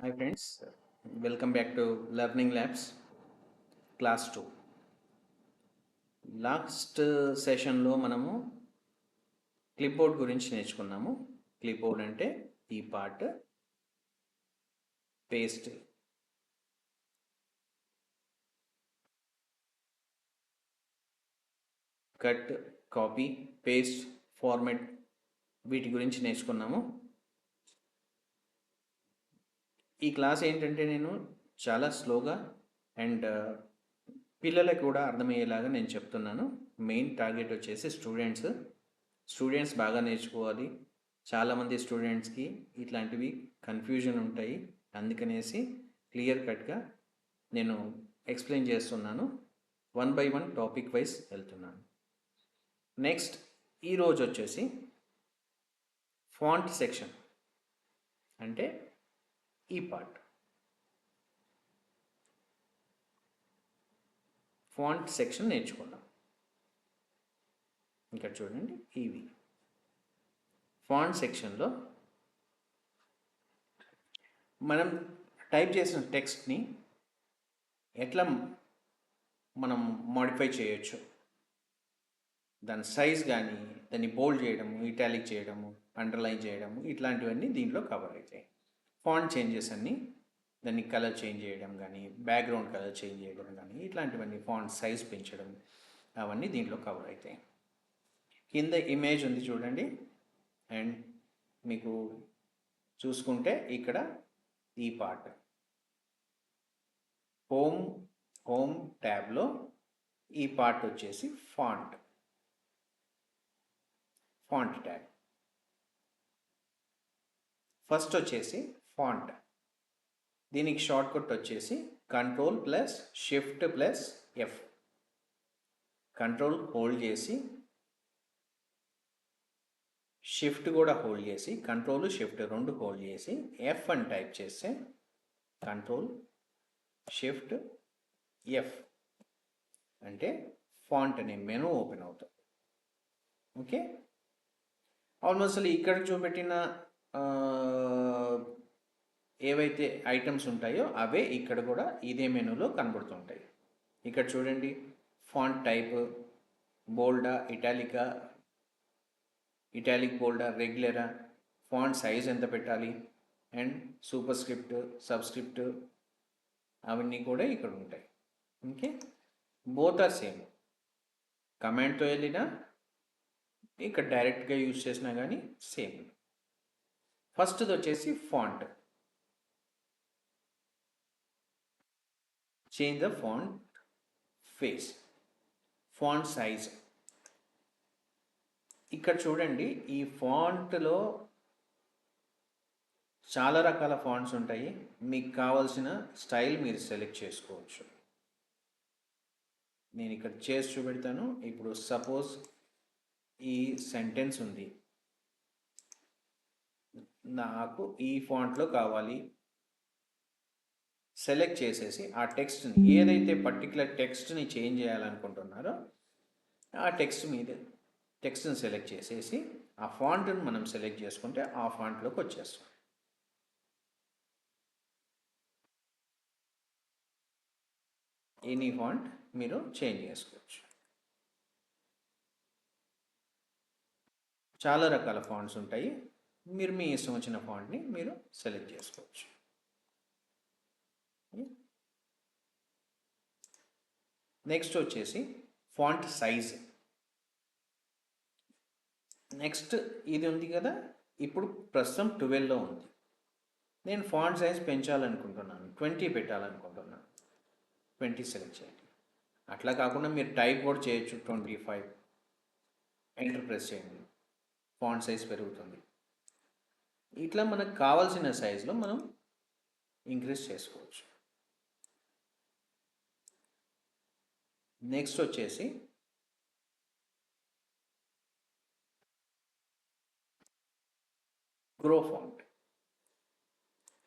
Hi friends, welcome back to Learning Labs Class 2. Last సెషన్లో మనము clip board గురించి నేర్చుకున్నాము. క్లిప్ బోర్డ్ అంటే ఈ part paste, cut, copy, paste, format వీటి గురించి నేర్చుకున్నాము. ఈ క్లాస్ ఏంటంటే నేను చాలా స్లోగా అండ్ పిల్లలకు కూడా అర్థమయ్యేలాగా నేను చెప్తున్నాను. మెయిన్ టార్గెట్ వచ్చేసి స్టూడెంట్స్ బాగా నేర్చుకోవాలి. చాలామంది స్టూడెంట్స్కి ఇట్లాంటివి కన్ఫ్యూజన్ ఉంటాయి. అందుకనేసి క్లియర్ కట్గా నేను ఎక్స్ప్లెయిన్ చేస్తున్నాను. 1 by 1 టాపిక్ వైజ్ వెళ్తున్నాను. నెక్స్ట్ ఈరోజు వచ్చేసి ఫాంట్ సెక్షన్ అంటే ఈ పార్ట్. ఫాంట్ సెక్షన్ నేర్చుకున్నాం. ఇక్కడ చూడండి, ఇవి ఫాంట్ సెక్షన్లో మనం టైప్ చేసిన టెక్స్ట్ని ఎట్లా మనం మాడిఫై చేయొచ్చు, దాని సైజ్ కానీ, దాన్ని బోల్డ్ చేయడము, ఇటాలిక్ చేయడము, అండర్లైన్ చేయడము, ఇట్లాంటివన్నీ దీంట్లో కవర్ అవుతాయి. ఫాంట్ చేంజెస్ అన్నీ, దాన్ని కలర్ చేంజ్ చేయడం కానీ, బ్యాక్గ్రౌండ్ కలర్ చేంజ్ చేయడం కానీ, ఇట్లాంటివన్నీ, ఫాంట్ సైజ్ పెంచడం, అవన్నీ దీంట్లో కవర్ అవుతాయి. కింద ఇమేజ్ ఉంది చూడండి, అండ్ మీకు చూసుకుంటే ఇక్కడ ఈ పార్ట్ హోమ్ ట్యాబ్లో ఈ పార్ట్ వచ్చేసి ఫాంట్ ట్యాబ్. ఫస్ట్ వచ్చేసి ఫాంట్, దీనికి షార్ట్ కట్ వచ్చేసి Ctrl+Shift+F. కంట్రోల్ హోల్డ్ చేసి, షిఫ్ట్ కూడా హోల్డ్ చేసి, కంట్రోల్ షిఫ్ట్ రెండు హోల్డ్ చేసి ఎఫ్ అని టైప్ చేస్తే Ctrl+Shift+F అంటే ఫాంట్ అనే మెనూ ఓపెన్ అవుతుంది. ఓకే, ఆల్మోస్ట్ ఇక్కడ చూపెట్టిన ఏవైతే ఐటమ్స్ ఉంటాయో అవే ఇక్కడ కూడా ఇదే మెనూలో కనబడుతుంటాయి. ఇక్కడ చూడండి, ఫాంట్ టైప్, బోల్డా, ఇటాలిక్ బోల్డా, రెగ్యులరా, ఫాంట్ సైజ్ ఎంత పెట్టాలి, అండ్ సూపర్ స్క్రిప్ట్, సబ్స్క్రిప్ట్, అవన్నీ కూడా ఇక్కడ ఉంటాయి. Okay, both are same. కమాండ్తో వెళ్ళినా, ఇక్కడ డైరెక్ట్గా యూజ్ చేసినా కానీ సేమ్. ఫస్ట్ది వచ్చేసి font. Change the font face, font size. ఇక్కడ చూడండి, ఈ ఫాంట్లో చాలా రకాల ఫాంట్స్ ఉంటాయి. మీకు కావాల్సిన స్టైల్ మీరు సెలెక్ట్ చేసుకోవచ్చు. నేను ఇక్కడ చేసి చూపెడతాను. ఇప్పుడు సపోజ్ ఈ సెంటెన్స్ ఉంది, నాకు ఈ ఫాంట్లో కావాలి. సెలెక్ట్ చేసేసి ఆ టెక్స్ట్ని, ఏదైతే పర్టికులర్ టెక్స్ట్ని చేంజ్ చేయాలనుకుంటున్నారో ఆ టెక్స్ట్ని సెలెక్ట్ చేసేసి ఆ ఫాంట్ని మనం సెలెక్ట్ చేసుకుంటే ఆ ఫాంట్లోకి వచ్చేస్తాం. ఎనీ ఫాంట్ మీరు చేంజ్ చేసుకోవచ్చు. చాలా రకాల ఫాంట్స్ ఉంటాయి. మీరు మీ ఇష్టం వచ్చిన ఫాంట్ని మీరు సెలెక్ట్ చేసుకోవచ్చు. నెక్స్ట్ వచ్చేసి ఫాంట్ సైజ్. నెక్స్ట్ ఇది ఉంది కదా, ఇప్పుడు ప్రస్తుతం 12లో ఉంది. నేను ఫాంట్ సైజ్ పెంచాలనుకుంటున్నాను, 20 పెట్టాలనుకుంటున్నాను. 20 సెలెక్ట్ చేయండి. అట్లా కాకుండా మీరు టైప్ కూడా చేయొచ్చు, 25. ఎంటర్ ప్రెస్ చేయండి, ఫాంట్ సైజ్ పెరుగుతుంది. ఇట్లా మనకు కావాల్సిన సైజులో మనం ఇంక్రీజ్ చేసుకోవచ్చు. నెక్స్ట్ వచ్చేసి గ్రో ఫాంట్.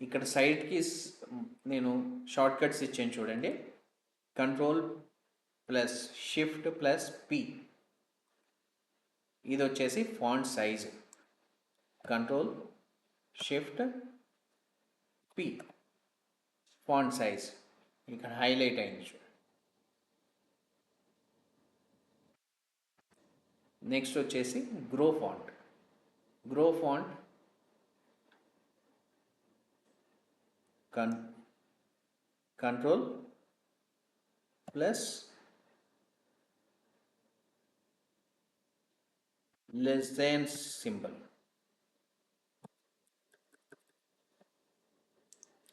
ఇక్కడ సైడ్కి నేను షార్ట్ కట్స్ ఇచ్చాను చూడండి, Ctrl+Shift+P. ఇది వచ్చేసి font size, Ctrl+Shift+P. Font size ఇక్కడ హైలైట్ అయింది చూడండి. నెక్స్ట్ వచ్చేసి grow font. Grow font control plus less than symbol.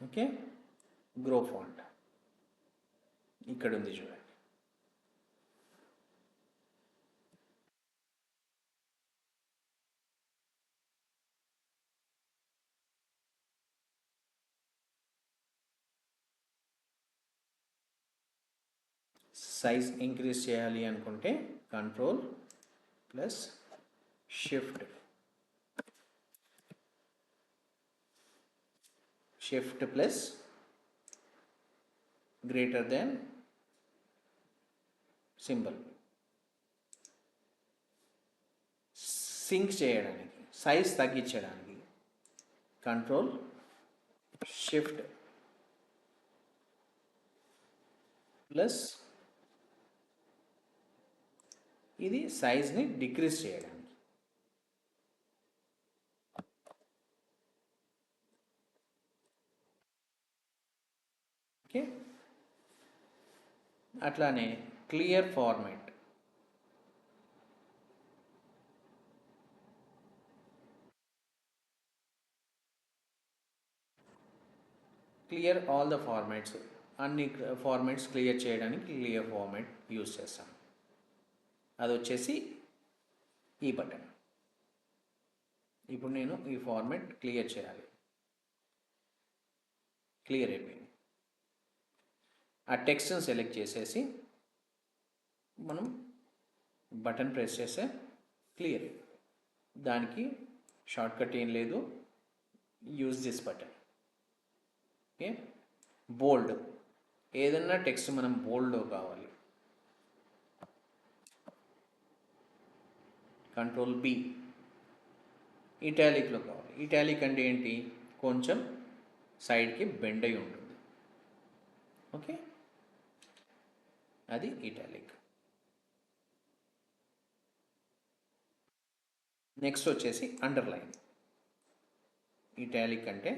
Okay, grow font ఇక్కడ ఉంది చూడండి. సైజ్ ఇంక్రీజ్ చేయాలి అనుకుంటే control plus shift plus greater than symbol. Shrink చేయడానికి, సైజ్ తగ్గించడానికి కంట్రోల్ షిఫ్ట్ ప్లస్ ఇది సైజ్ని డిక్రీజ్ చేయడానికి. ఓకే, అట్లానే clear format. Clear all the formats, అన్ని ఫార్మాట్స్ క్లియర్ చేయడానికి క్లియర్ ఫార్మాట్ యూజ్ చేస్తాం. అది వచ్చేసి ఈ బటన్. ఇప్పుడు నేను ఈ ఫార్మాట్ క్లియర్ చేయాలి. క్లియర్ అయిపోయింది. ఆ టెక్స్ట్ని సెలెక్ట్ చేసేసి మనం బటన్ ప్రెస్ చేస్తే క్లియర్. దానికి షార్ట్కట్ ఏం లేదు, యూజ్ దిస్ బటన్. ఓకే, బోల్డ్, ఏదన్నా టెక్స్ట్ మనం బోల్డ్లో కావాలి, కంట్రోల్ బి. ఇటాలిక్లో కావాలి. ఇటాలిక్ అంటే ఏంటి, కొంచెం సైడ్కి బెండ్ అయి ఉంటుంది. ఓకే, అది ఇటాలిక్. నెక్స్ట్ వచ్చేసి అండర్లైన్. ఇటాలిక్ అంటే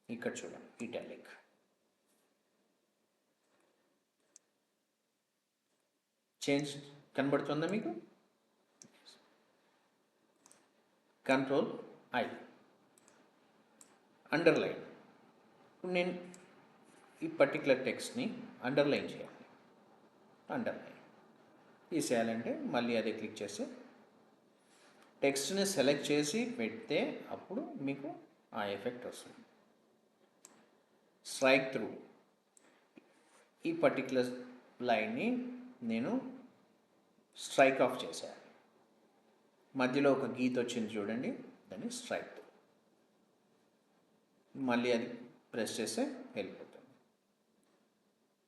ఇక్కడ చూడండి, ఇటాలిక్. చేంజ్ కనబడుతుందా మీకు? Control I, underline. ఇప్పుడు నేను ఈ పర్టికులర్ టెక్స్ట్ని అండర్లైన్ చేయాలి. అండర్లైన్ తీసేయాలంటే మళ్ళీ అదే క్లిక్ చేస్తే టెక్స్ట్ని సెలెక్ట్ చేసి పెడితే అప్పుడు మీకు ఆ ఎఫెక్ట్ వస్తుంది. స్ట్రైక్ త్రూ, ఈ పర్టికులర్ లైన్ని నేను స్ట్రైక్ ఆఫ్ చేశాను. మధ్యలో ఒక గీత వచ్చింది చూడండి, దాన్ని స్ట్రైక్ త్రూ. మళ్ళీ అది ప్రెస్ చేస్తే వెళ్ళిపోతుంది.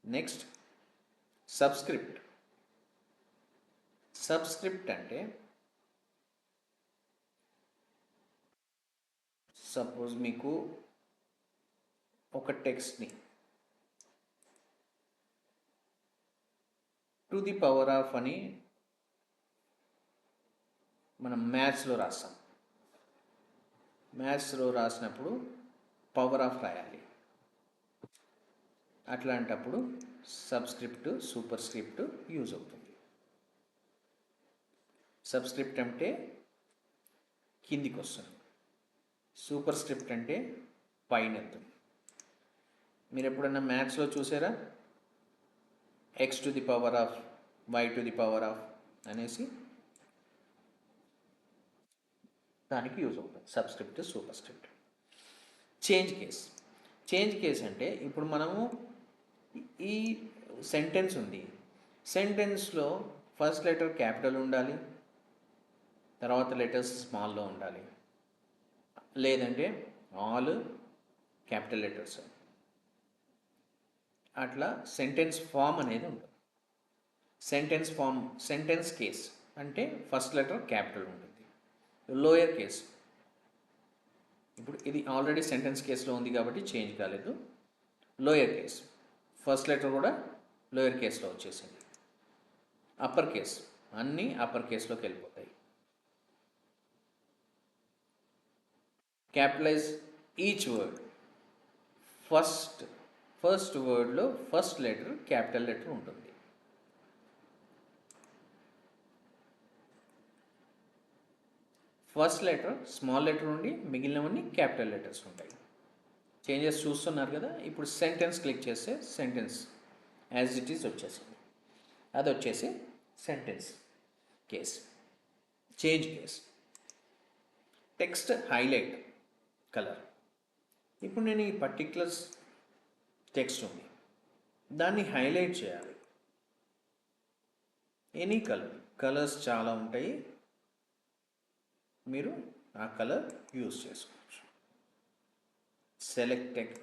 Next subscript. సబ్స్క్రిప్ట్ అంటే సపోజ్ మీకు ఒక టెక్స్ట్ని టు ది పవర్ ఆఫ్ అని మనం మ్యాథ్స్లో రాస్తాం. మ్యాథ్స్లో రాసినప్పుడు పవర్ ఆఫ్ రాయాలి. అట్లాంటప్పుడు సబ్స్క్రిప్ట్, సూపర్ స్క్రిప్ట్ యూజ్ అవుతుంది. సబ్స్క్రిప్ట్ అంటే కిందికి వస్తుంది, సూపర్ స్క్రిప్ట్ అంటే పైన వెళ్తుంది. మీరు ఎప్పుడన్నా మ్యాథ్స్లో చూసారా, X to the power of Y to the power of అనేసి, దానికి యూజ్ అవుతుంది subscript, superscript. Change case. Change case అంటే ఇప్పుడు మనము ఈ సెంటెన్స్ ఉంది, సెంటెన్స్లో ఫస్ట్ లెటర్ క్యాపిటల్ ఉండాలి, తర్వాత లెటర్స్ స్మాల్లో ఉండాలి, లేదంటే ఆల్ క్యాపిటల్ లెటర్స్. అట్లా సెంటెన్స్ ఫామ్ అనేది ఉంటుంది. సెంటెన్స్ ఫామ్, సెంటెన్స్ కేస్ అంటే ఫస్ట్ లెటర్ క్యాపిటల్ ఉంటుంది. లోయర్ కేస్, ఇప్పుడు ఇది ఆల్రెడీ సెంటెన్స్ కేసులో ఉంది కాబట్టి చేంజ్ కాలేదు. లోయర్ కేస్, ఫస్ట్ లెటర్ కూడా లోయర్ కేస్లో వచ్చేసింది. అప్పర్ కేస్ అన్నీ అప్పర్ కేస్లోకి వెళ్ళిపోతాయి. Capitalise each word. ఫస్ట్ వర్డ్లో ఫస్ట్ లెటర్ క్యాపిటల్ లెటర్ ఉంటుంది. ఫస్ట్ లెటర్ స్మాల్ లెటర్ నుండి మిగిలినవన్నీ క్యాపిటల్ లెటర్స్ ఉంటాయి. చేంజెస్ చూస్తున్నారు కదా. ఇప్పుడు సెంటెన్స్ క్లిక్ చేస్తే సెంటెన్స్ యాజ్ ఇట్ ఈస్ వచ్చేసింది. అది వచ్చేసి sentence case. Change case. Text highlight colour. ఇప్పుడు నేను ఈ పర్టిక్యులర్ టెక్స్ట్ ఉంది, దాన్ని హైలైట్ చేయాలి. ఎనీ కలర్స్ చాలా ఉంటాయి, మీరు ఆ కలర్ యూజ్ చేసుకోవచ్చు.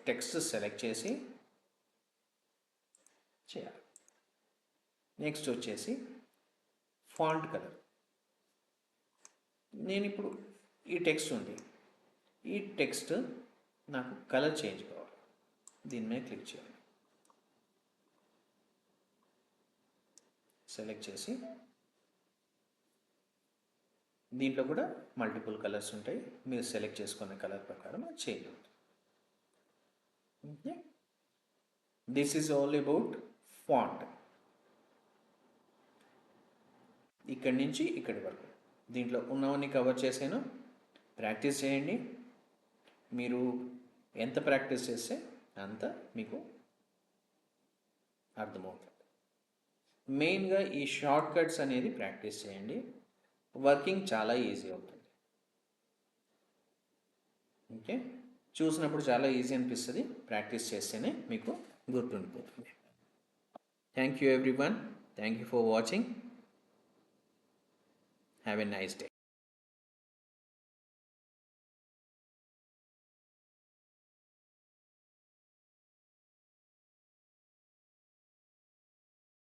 టెక్స్ట్ సెలెక్ట్ చేసి చేయాలి. నెక్స్ట్ వచ్చేసి ఫాంట్ కలర్. నేను ఇప్పుడు ఈ టెక్స్ట్ ఉంది, ఈ టెక్స్ట్ నాకు కలర్ చేంజ్ కావాలి. దీని మీద క్లిక్ చేయాలి. సెలెక్ట్ చేసి దీంట్లో కూడా మల్టిపుల్ కలర్స్ ఉంటాయి, మీరు సెలెక్ట్ చేసుకున్న కలర్ ప్రకారం అది చేంజ్ అవుతుంది. Okay, this is all about font. ఇక్కడి నుంచి ఇక్కడి వరకు దీంట్లో ఉన్నవన్నీ కవర్ చేశాను. ప్రాక్టీస్ చేయండి. మీరు ఎంత ప్రాక్టీస్ చేస్తే అంత మీకు అర్థమవుతుంది. మెయిన్గా ఈ షార్ట్ కట్స్ అనేది ప్రాక్టీస్ చేయండి. వర్కింగ్ చాలా ఈజీ అవుతుంది. ఓకే, చూసినప్పుడు చాలా ఈజీ అనిపిస్తుంది, ప్రాక్టీస్ చేస్తేనే మీకు గుర్తుండిపోతుంది. Thank you everyone. Thank you for watching. Have a nice day.